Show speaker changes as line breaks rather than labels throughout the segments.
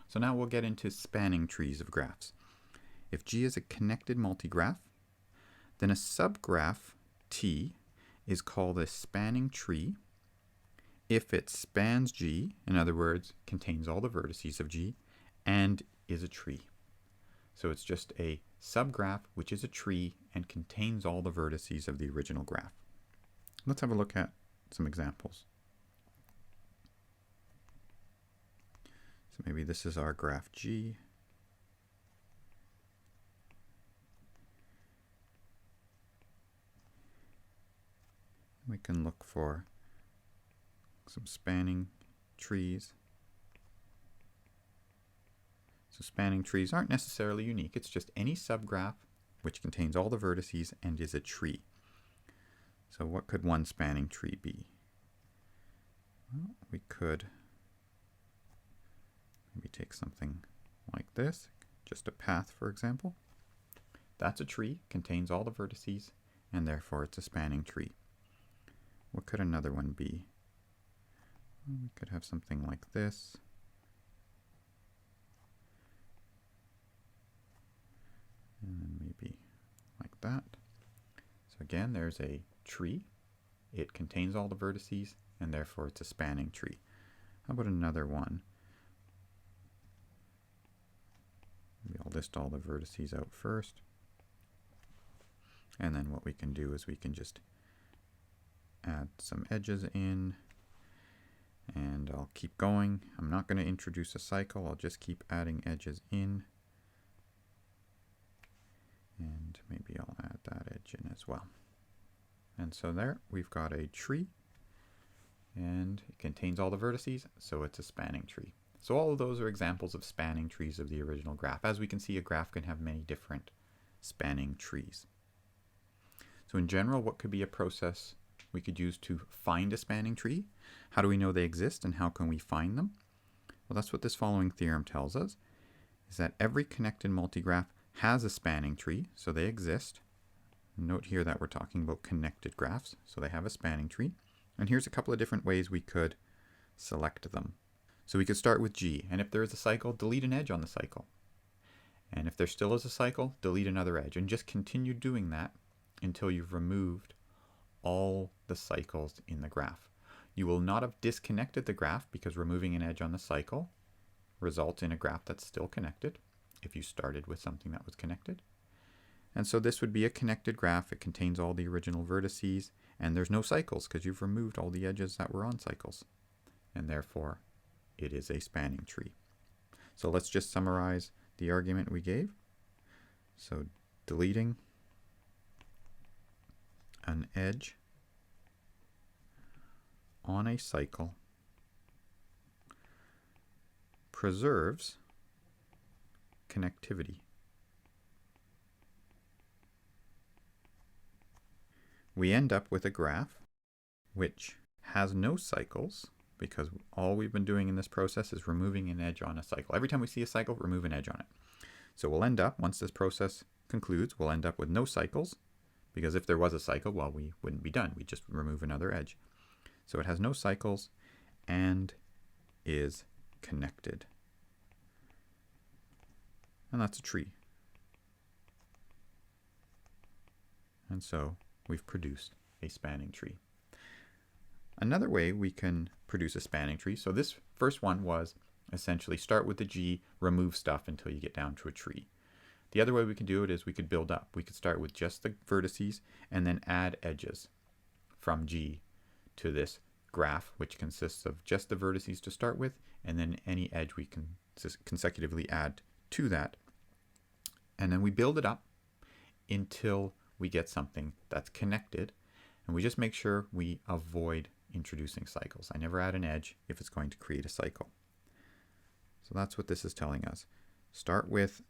So now we'll get into spanning trees of graphs. If G is a connected multigraph, then a subgraph T is called a spanning tree if it spans G, in other words, contains all the vertices of G, and is a tree. So it's just a subgraph which is a tree and contains all the vertices of the original graph. Let's have a look at some examples. So maybe this is our graph G. We can look for some spanning trees. So spanning trees aren't necessarily unique. It's just any subgraph which contains all the vertices and is a tree. So what could one spanning tree be? Well, we could maybe take something like this, just a path, for example. That's a tree, contains all the vertices, and therefore it's a spanning tree. What could another one be? Well, we could have something like this. And then maybe like that. So again, there's a tree. It contains all the vertices, and therefore it's a spanning tree. How about another one? Maybe I'll list all the vertices out first. And then what we can do is we can just add some edges in. And I'll keep going. I'm not going to introduce a cycle. I'll just keep adding edges in. And maybe I'll add that edge in as well. And so there we've got a tree, and it contains all the vertices, so it's a spanning tree. So all of those are examples of spanning trees of the original graph. As we can see, a graph can have many different spanning trees. So in general, what could be a process we could use to find a spanning tree? How do we know they exist, and how can we find them? Well, that's what this following theorem tells us, is that every connected multigraph has a spanning tree, so they exist. Note here that we're talking about connected graphs, so they have a spanning tree. And here's a couple of different ways we could select them. So we could start with G, and if there is a cycle, delete an edge on the cycle. And if there still is a cycle, delete another edge, and just continue doing that until you've removed all the cycles in the graph. You will not have disconnected the graph because removing an edge on the cycle results in a graph that's still connected if you started with something that was connected. And so this would be a connected graph. It contains all the original vertices, and there's no cycles because you've removed all the edges that were on cycles. And therefore, it is a spanning tree. So let's just summarize the argument we gave. So deleting an edge on a cycle preserves connectivity. We end up with a graph which has no cycles, because all we've been doing in this process is removing an edge on a cycle. Every time we see a cycle, remove an edge on it. So we'll end up, once this process concludes, we'll end up with no cycles, because if there was a cycle, well, we wouldn't be done. We'd just remove another edge. So it has no cycles and is connected. And that's a tree. And so we've produced a spanning tree. Another way we can produce a spanning tree, so this first one was essentially start with the G, remove stuff until you get down to a tree. The other way we can do it is we could build up. We could start with just the vertices and then add edges from G to this graph, which consists of just the vertices to start with, and then any edge we can consecutively add to that. And then we build it up until we get something that's connected, and we just make sure we avoid introducing cycles. I never add an edge if it's going to create a cycle. So that's what this is telling us. Start with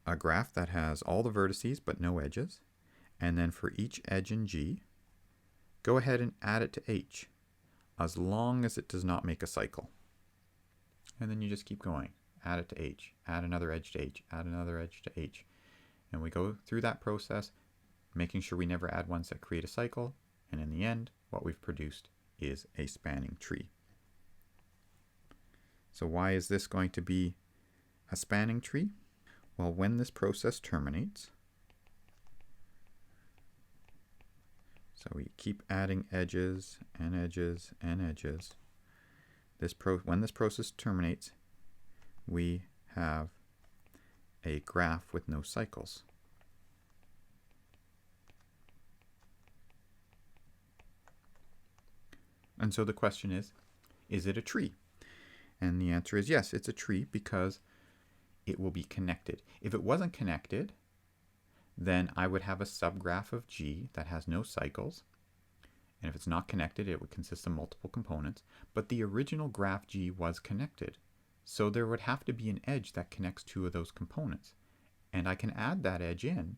a graph that has all the vertices but no edges, and then for each edge in G, go ahead and add it to H, as long as it does not make a cycle. And then you just keep going. Add it to H, add another edge to H, add another edge to H. And we go through that process, making sure we never add ones that create a cycle, and in the end, what we've produced is a spanning tree. So why is this going to be a spanning tree? Well, when this process terminates, so we keep adding edges and edges and edges. When this process terminates, we have a graph with no cycles. And so the question is it a tree? And the answer is yes, it's a tree because it will be connected. If it wasn't connected, then I would have a subgraph of G that has no cycles. And if it's not connected, it would consist of multiple components. But the original graph G was connected. So there would have to be an edge that connects two of those components. And I can add that edge in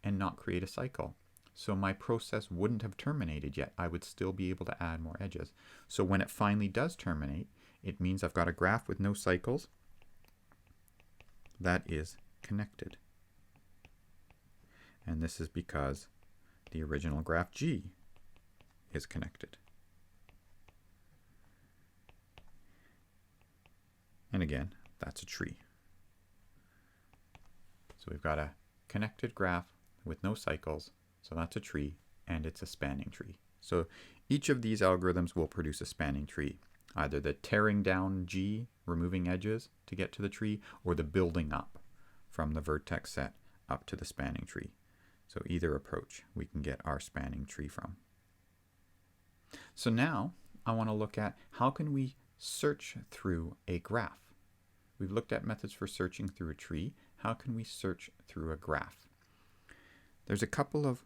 and not create a cycle. So my process wouldn't have terminated yet. I would still be able to add more edges. So when it finally does terminate, it means I've got a graph with no cycles that is connected. And this is because the original graph G is connected. And again, that's a tree. So we've got a connected graph with no cycles, so that's a tree, and it's a spanning tree. So each of these algorithms will produce a spanning tree, either the tearing down G, removing edges to get to the tree, or the building up from the vertex set up to the spanning tree. So either approach we can get our spanning tree from. So now I want to look at how can we search through a graph. We've looked at methods for searching through a tree. How can we search through a graph? There's a couple of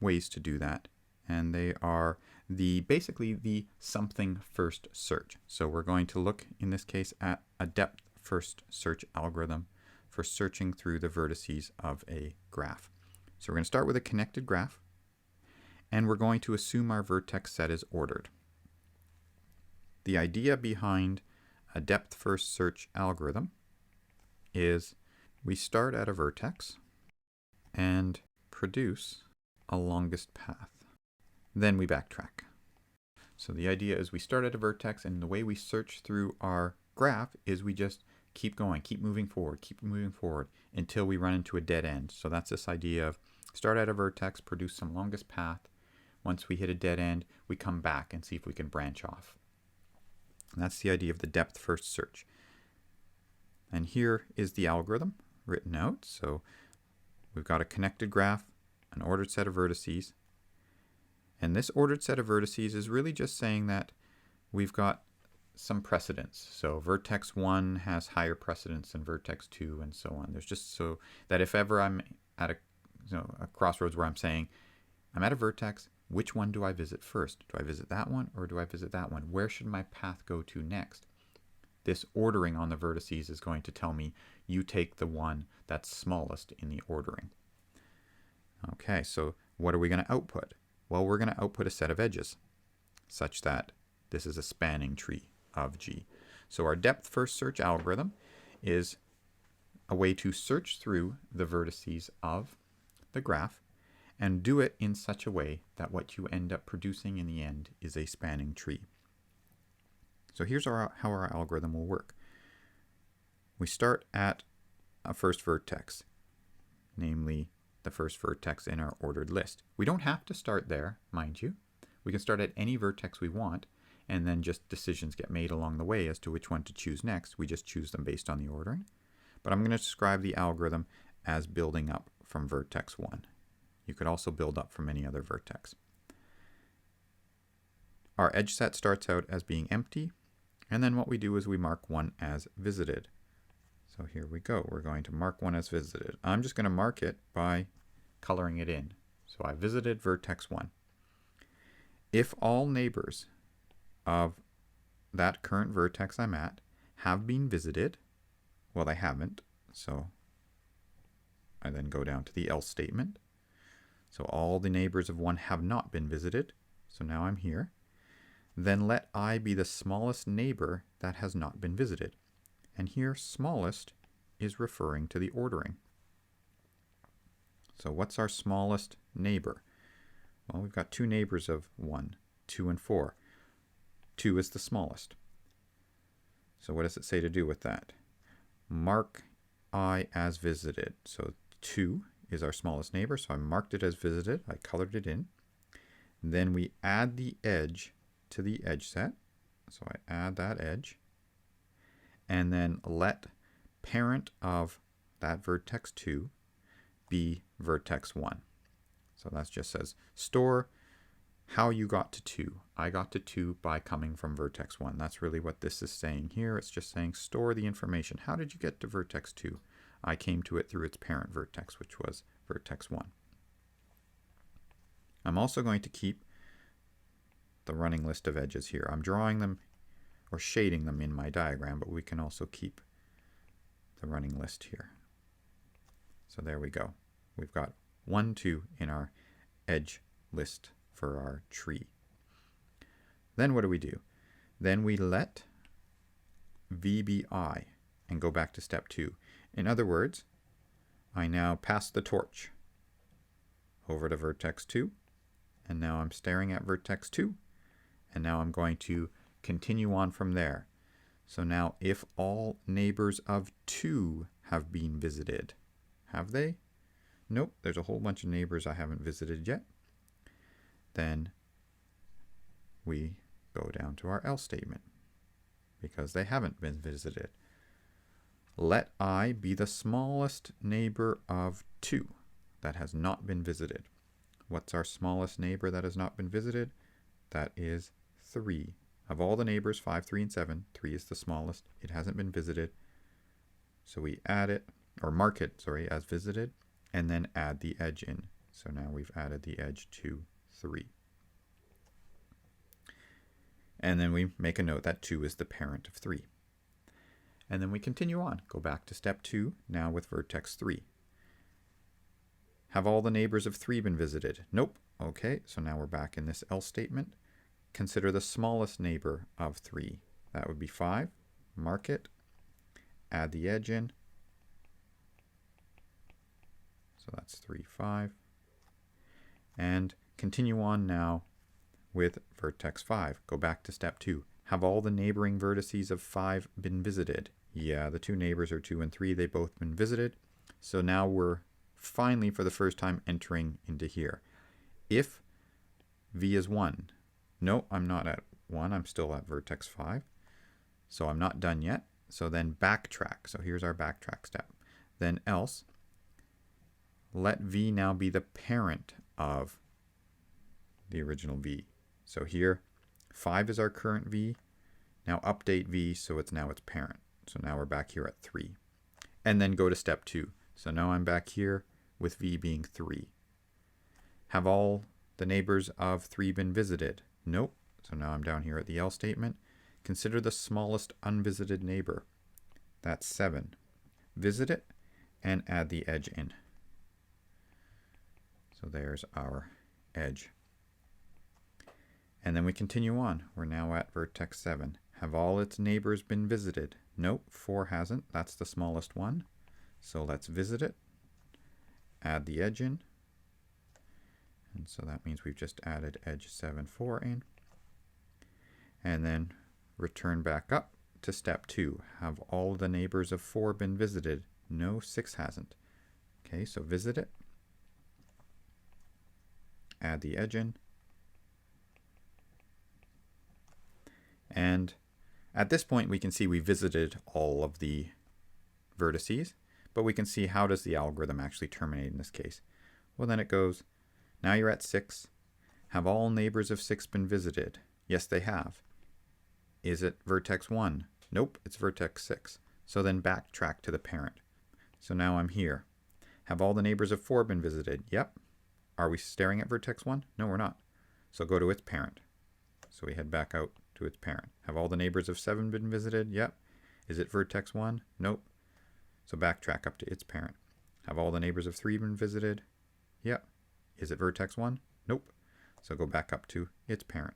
ways to do that, and they are basically the something first search. So we're going to look in this case at a depth first search algorithm for searching through the vertices of a graph. So we're going to start with a connected graph, and we're going to assume our vertex set is ordered. The idea behind a depth first search algorithm is we start at a vertex and produce a longest path. Then we backtrack. So the idea is we start at a vertex, and the way we search through our graph is we just keep going, keep moving forward until we run into a dead end. So that's this idea of start at a vertex, produce some longest path. Once we hit a dead end, we come back and see if we can branch off. And that's the idea of the depth first search. And here is the algorithm written out. So we've got a connected graph, an ordered set of vertices. And this ordered set of vertices is really just saying that we've got some precedence. So vertex 1 has higher precedence than vertex 2, and so on. There's just so that if ever I'm at a crossroads where I'm saying, I'm at a vertex, which one do I visit first? Do I visit that one or do I visit that one? Where should my path go to next? This ordering on the vertices is going to tell me you take the one that's smallest in the ordering. Okay, so what are we going to output? Well, we're going to output a set of edges such that this is a spanning tree of G. So our depth first search algorithm is a way to search through the vertices of the graph and do it in such a way that what you end up producing in the end is a spanning tree. So here's how our algorithm will work. We start at a first vertex, namely the first vertex in our ordered list. We don't have to start there, mind you. We can start at any vertex we want, and then just decisions get made along the way as to which one to choose next. We just choose them based on the ordering. But I'm going to describe the algorithm as building up from vertex 1. You could also build up from any other vertex. Our edge set starts out as being empty, and then what we do is we mark one as visited. So here we go. We're going to mark one as visited. I'm just going to mark it by coloring it in. So I visited vertex 1. If all neighbors of that current vertex I'm at have been visited, well, they haven't, so I then go down to the else statement. So all the neighbors of 1 have not been visited, so now I'm here. Then let I be the smallest neighbor that has not been visited. And here, smallest is referring to the ordering. So what's our smallest neighbor? Well, we've got 2 neighbors of 1, 2, and 4. 2 is the smallest. So what does it say to do with that? Mark I as visited. So 2 is our smallest neighbor, so I marked it as visited. I colored it in. Then we add the edge to the edge set. So I add that edge. And then let parent of that vertex 2 be vertex 1. So that just says store how you got to 2. I got to 2 by coming from vertex 1. That's really what this is saying here. It's just saying store the information. How did you get to vertex 2? I came to it through its parent vertex, which was vertex 1. I'm also going to keep the running list of edges here. I'm drawing them or shading them in my diagram, but we can also keep the running list here. So there we go. We've got 1, 2 in our edge list for our tree. Then what do? Then we let V be I and go back to step 2. In other words, I now pass the torch over to vertex 2, and now I'm staring at vertex 2, and now I'm going to continue on from there. So now if all neighbors of 2 have been visited, have they? Nope, there's a whole bunch of neighbors I haven't visited yet. Then we go down to our else statement because they haven't been visited. Let I be the smallest neighbor of 2 that has not been visited. What's our smallest neighbor that has not been visited? That is 3. Of all the neighbors, 5, 3, and 7, 3 is the smallest. It hasn't been visited. So we add it, or mark it, sorry, as visited, and then add the edge in. So now we've added the edge to 3. And then we make a note that 2 is the parent of 3. And then we continue on. Go back to step 2, now with vertex 3. Have all the neighbors of 3 been visited? Nope. Okay, so now we're back in this else statement. Consider the smallest neighbor of 3. That would be 5. Mark it. Add the edge in. So that's 3, 5. And continue on now with vertex 5. Go back to step 2. Have all the neighboring vertices of 5 been visited? Yeah, the 2 neighbors are 2 and 3. They've both been visited. So now we're finally, for the first time, entering into here. If V is 1, no, I'm not at 1. I'm still at vertex 5. So I'm not done yet. So then backtrack. So here's our backtrack step. Then else, let V now be the parent of the original V. So here, 5 is our current V. Now update V so it's now its parent. So now we're back here at 3. And then go to step 2. So now I'm back here with V being 3. Have all the neighbors of 3 been visited? Nope. So now I'm down here at the else statement. Consider the smallest unvisited neighbor. That's 7. Visit it and add the edge in. So there's our edge. And then we continue on. We're now at vertex 7. Have all its neighbors been visited? Nope, 4 hasn't. That's the smallest one. So let's visit it. Add the edge in. And so that means we've just added edge 7, 4 in. And then return back up to step 2. Have all the neighbors of 4 been visited? No, 6 hasn't. Okay, so visit it. Add the edge in. And at this point we can see we visited all of the vertices, but we can see how does the algorithm actually terminate in this case. Well, then it goes, now you're at 6. Have all neighbors of 6 been visited? Yes, they have. Is it vertex 1? Nope, it's vertex 6. So then backtrack to the parent. So now I'm here. Have all the neighbors of 4 been visited? Yep. Are we staring at vertex 1? No, we're not. So go to its parent. So we head back out to its parent. Have all the neighbors of 7 been visited? Yep. Is it vertex 1? Nope. So backtrack up to its parent. Have all the neighbors of 3 been visited? Yep. Is it vertex 1? Nope. So go back up to its parent.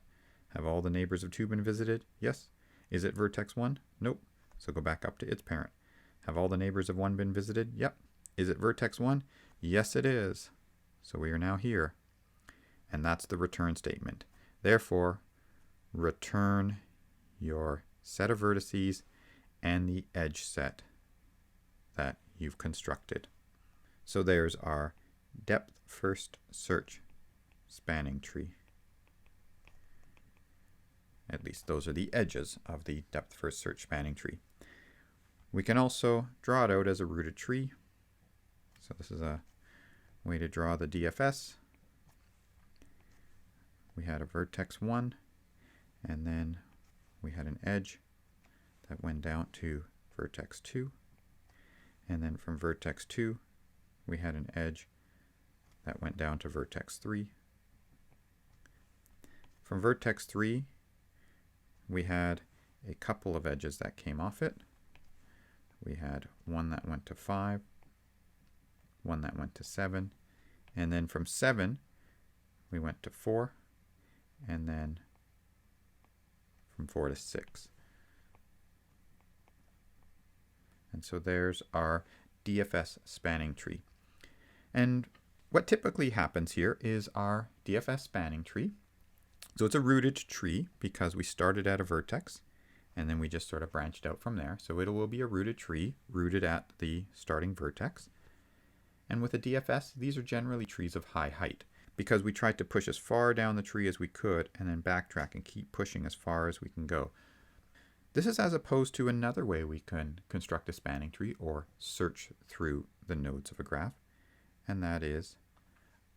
Have all the neighbors of 2 been visited? Yes. Is it vertex 1? Nope. So go back up to its parent. Have all the neighbors of 1 been visited? Yep. Is it vertex 1? Yes, it is. So we are now here. And that's the return statement. Therefore, return your set of vertices and the edge set that you've constructed. So there's our depth first search spanning tree. At least those are the edges of the depth first search spanning tree. We can also draw it out as a rooted tree. So this is a way to draw the DFS. We had a vertex 1, and then we had an edge that went down to vertex 2. And then from vertex 2, we had an edge that went down to vertex 3. From vertex 3, we had a couple of edges that came off it. We had one that went to 5, one that went to 7, and then from 7, we went to 4, and then from 4 to 6. And so there's our DFS spanning tree. And what typically happens here is our DFS spanning tree. So it's a rooted tree because we started at a vertex and then we just sort of branched out from there. So it will be a rooted tree, rooted at the starting vertex. And with a DFS, these are generally trees of high height because we tried to push as far down the tree as we could and then backtrack and keep pushing as far as we can go. This is as opposed to another way we can construct a spanning tree or search through the nodes of a graph, and that is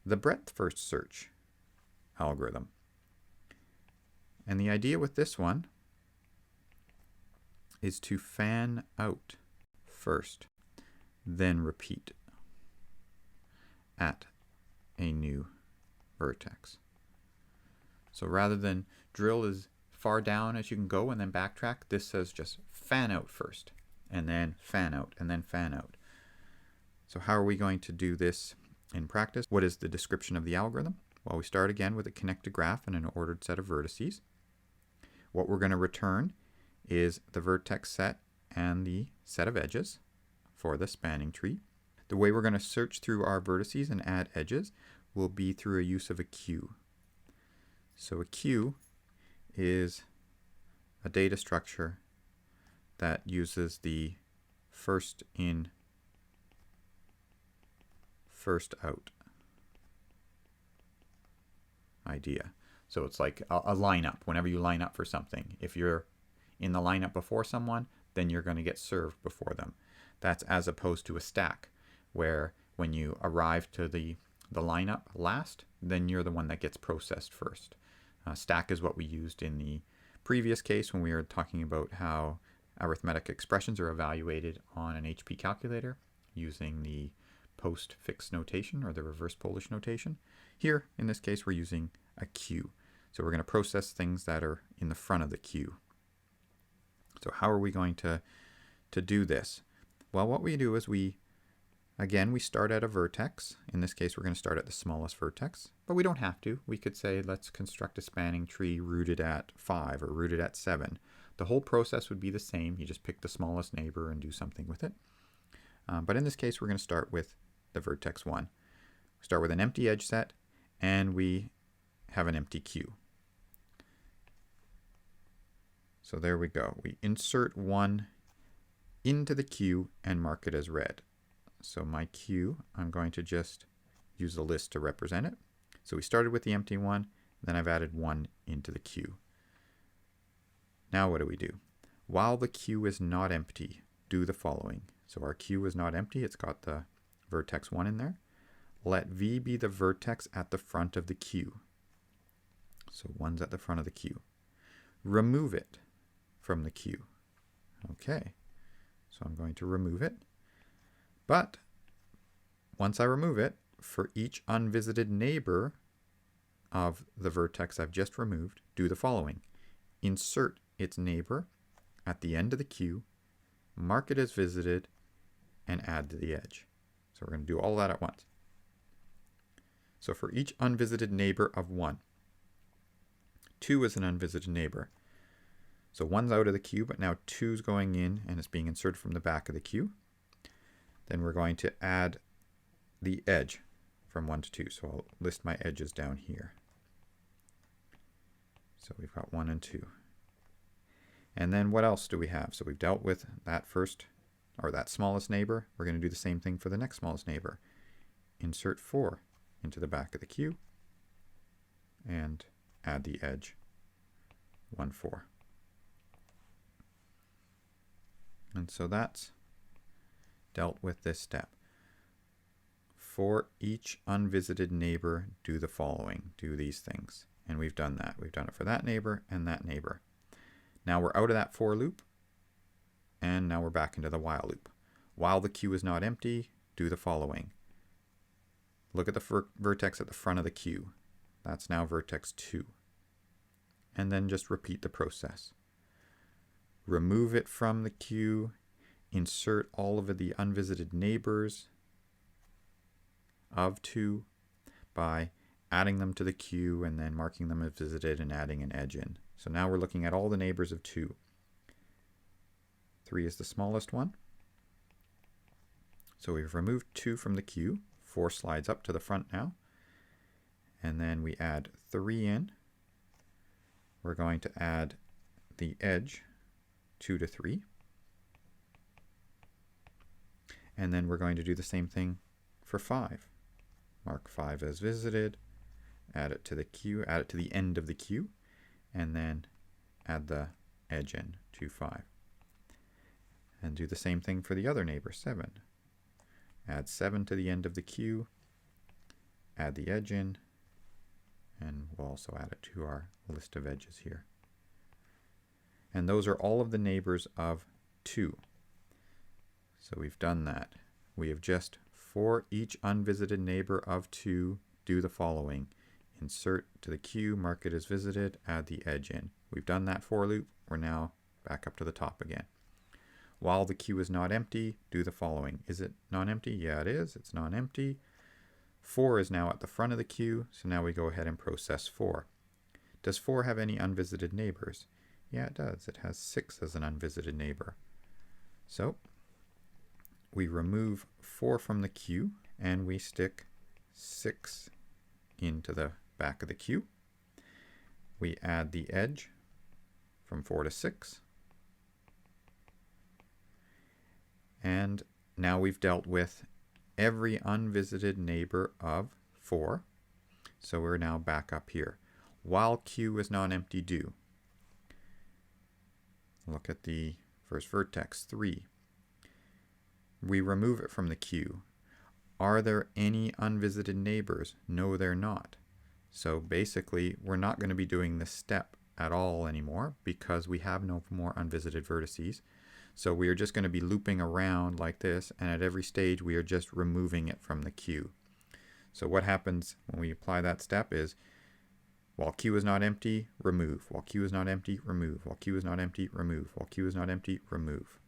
the breadth first search algorithm. And the idea with this one is to fan out first, then repeat at a new vertex. So rather than drill as far down as you can go and then backtrack, this says just fan out first, and then fan out, and then fan out. So how are we going to do this in practice? What is the description of the algorithm? Well, we start again with a connected graph and an ordered set of vertices. What we're going to return is the vertex set and the set of edges for the spanning tree. The way we're going to search through our vertices and add edges will be through a use of a queue. So a queue is a data structure that uses the first in, first out idea. So it's like a lineup. Whenever you line up for something, if you're in the lineup before someone, then you're going to get served before them. That's as opposed to a stack, where when you arrive to the lineup last, then you're the one that gets processed first. Stack is what we used in the previous case when we were talking about how arithmetic expressions are evaluated on an HP calculator using the postfix notation or the reverse Polish notation. Here, in this case, we're using a queue. So we're going to process things that are in the front of the queue. So how are we going to do this? Well, what we do is we start at a vertex. In this case, we're going to start at the smallest vertex, but we don't have to. We could say, let's construct a spanning tree rooted at 5 or rooted at 7. The whole process would be the same. You just pick the smallest neighbor and do something with it. But in this case, we're going to start with the vertex 1. Start with an empty edge set, and we have an empty queue. So there we go. We insert 1 into the queue and mark it as red. So my queue, I'm going to just use a list to represent it. So we started with the empty one, then I've added 1 into the queue. Now what do we do? While the queue is not empty, do the following. So our queue is not empty, it's got the vertex 1 in there. Let V be the vertex at the front of the queue. So 1's at the front of the queue. Remove it from the queue. Okay, so I'm going to remove it. But once I remove it, for each unvisited neighbor of the vertex I've just removed, do the following. Insert its neighbor at the end of the queue, mark it as visited, and add to the edge. So we're going to do all that at once. So for each unvisited neighbor of 1, 2 is an unvisited neighbor. So 1's out of the queue, but now 2's going in and it's being inserted from the back of the queue. Then we're going to add the edge from 1 to 2. So I'll list my edges down here. So we've got 1 and 2. And then what else do we have? So we've dealt with that first, or that smallest neighbor. We're going to do the same thing for the next smallest neighbor. Insert 4 into the back of the queue and add the edge 1, 4. And so that's dealt with this step. For each unvisited neighbor, do the following. Do these things. And we've done that. We've done it for that neighbor and that neighbor. Now we're out of that for loop, and now we're back into the while loop. While the queue is not empty, do the following. Look at the vertex at the front of the queue. That's now vertex 2. And then just repeat the process. Remove it from the queue, insert all of the unvisited neighbors of 2 by adding them to the queue and then marking them as visited and adding an edge in. So now we're looking at all the neighbors of 2. 3 is the smallest one. So we've removed 2 from the queue. 4 slides up to the front now. And then we add 3 in. We're going to add the edge 2 to 3. And then we're going to do the same thing for 5. Mark 5 as visited. Add it to the queue, add it to the end of the queue, and then add the edge in to 5. And do the same thing for the other neighbor, 7. Add 7 to the end of the queue, add the edge in, and we'll also add it to our list of edges here. And those are all of the neighbors of 2. So we've done that. We have just, for each unvisited neighbor of 2, do the following. Insert to the queue, mark it as visited, add the edge in. We've done that for loop. We're now back up to the top again. While the queue is not empty, do the following. Is it non-empty? Yeah, it is. It's non-empty. 4 is now at the front of the queue, so now we go ahead and process 4. Does 4 have any unvisited neighbors? Yeah, it does. It has 6 as an unvisited neighbor. So we remove 4 from the queue and we stick 6 into the back of the queue. We add the edge from 4 to 6. And now we've dealt with every unvisited neighbor of 4. So we're now back up here. While queue is non-empty, do. Look at the first vertex, 3. We remove it from the queue. Are there any unvisited neighbors? No, they're not. So basically, we're not going to be doing this step at all anymore because we have no more unvisited vertices. So we are just going to be looping around like this, and at every stage we are just removing it from the queue. So what happens when we apply that step is, while queue is not empty, remove. While queue is not empty, remove. While queue is not empty, remove. While queue is not empty, remove.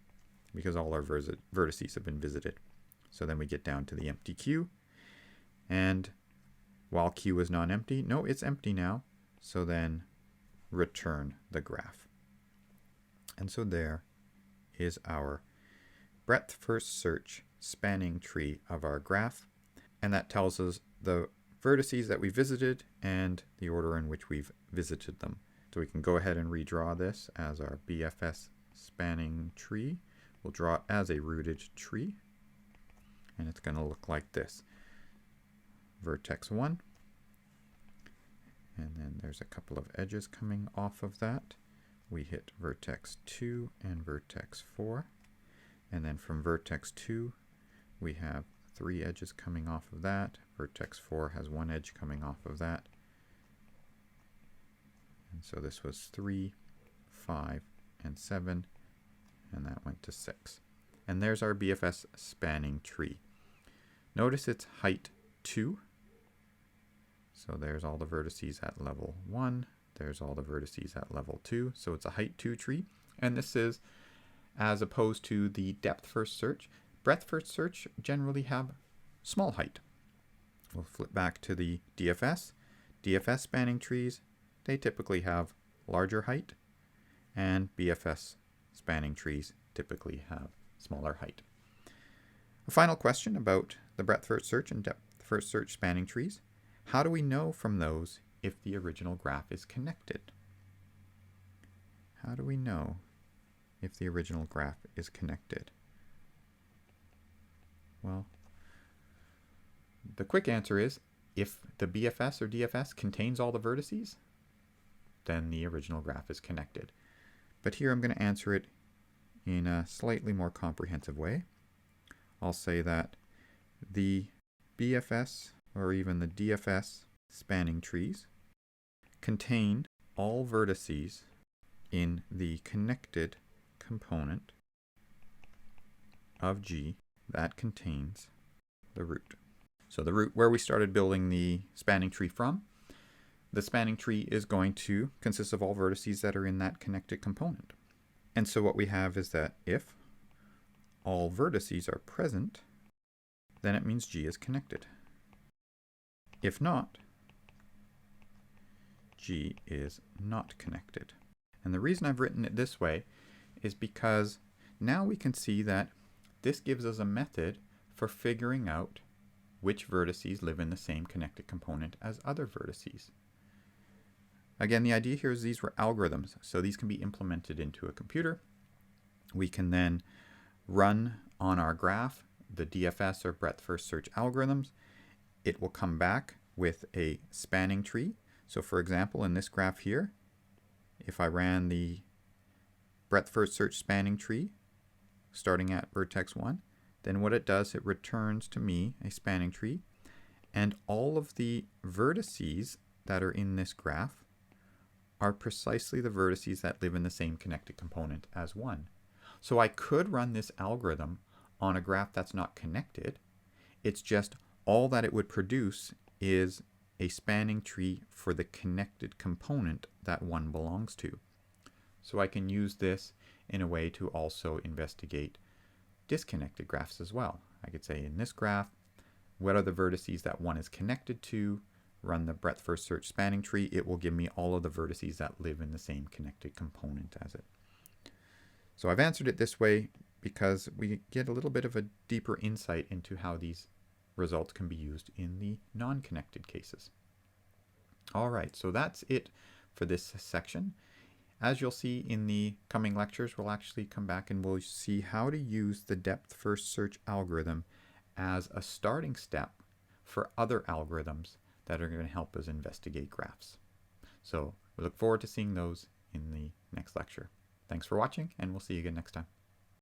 Because all our vertices have been visited. So then we get down to the empty queue. And while queue is non-empty, no, it's empty now. So then return the graph. And so there is our breadth first search spanning tree of our graph. And that tells us the vertices that we visited and the order in which we've visited them. So we can go ahead and redraw this as our BFS spanning tree. We'll draw it as a rooted tree. And it's going to look like this. Vertex 1. And then there's a couple of edges coming off of that. We hit vertex 2 and vertex 4. And then from vertex 2, we have 3 edges coming off of that. Vertex 4 has 1 edge coming off of that. And so this was 3, 5, and 7. And that went to 6. And there's our BFS spanning tree. Notice it's height 2. So there's all the vertices at level 1. There's all the vertices at level 2. So it's a height 2 tree. And this is as opposed to the depth first search. Breadth first search generally have small height. We'll flip back to the DFS. DFS spanning trees, they typically have larger height. And BFS spanning trees typically have smaller height. A final question about the breadth first search and depth first search spanning trees. How do we know from those if the original graph is connected? How do we know if the original graph is connected? Well, the quick answer is if the BFS or DFS contains all the vertices, then the original graph is connected. But here I'm going to answer it in a slightly more comprehensive way. I'll say that the BFS or even the DFS spanning trees contain all vertices in the connected component of G that contains the root. So the root where we started building the spanning tree from, the spanning tree is going to consist of all vertices that are in that connected component. And so what we have is that if all vertices are present, then it means G is connected. If not, G is not connected. And the reason I've written it this way is because now we can see that this gives us a method for figuring out which vertices live in the same connected component as other vertices. Again, the idea here is these were algorithms, so these can be implemented into a computer. We can then run on our graph the DFS or breadth first search algorithms. It will come back with a spanning tree. So for example, in this graph here, if I ran the breadth first search spanning tree starting at vertex 1, then what it does, it returns to me a spanning tree, and all of the vertices that are in this graph are precisely the vertices that live in the same connected component as 1. So I could run this algorithm on a graph that's not connected. It's just all that it would produce is a spanning tree for the connected component that 1 belongs to. So I can use this in a way to also investigate disconnected graphs as well. I could say in this graph, what are the vertices that 1 is connected to? Run the breadth first search spanning tree. It will give me all of the vertices that live in the same connected component as it. So I've answered it this way because we get a little bit of a deeper insight into how these results can be used in the non-connected cases. All right, so that's it for this section. As you'll see in the coming lectures, we'll actually come back and we'll see how to use the depth first search algorithm as a starting step for other algorithms that are going to help us investigate graphs. So we look forward to seeing those in the next lecture. Thanks for watching, and we'll see you again next time.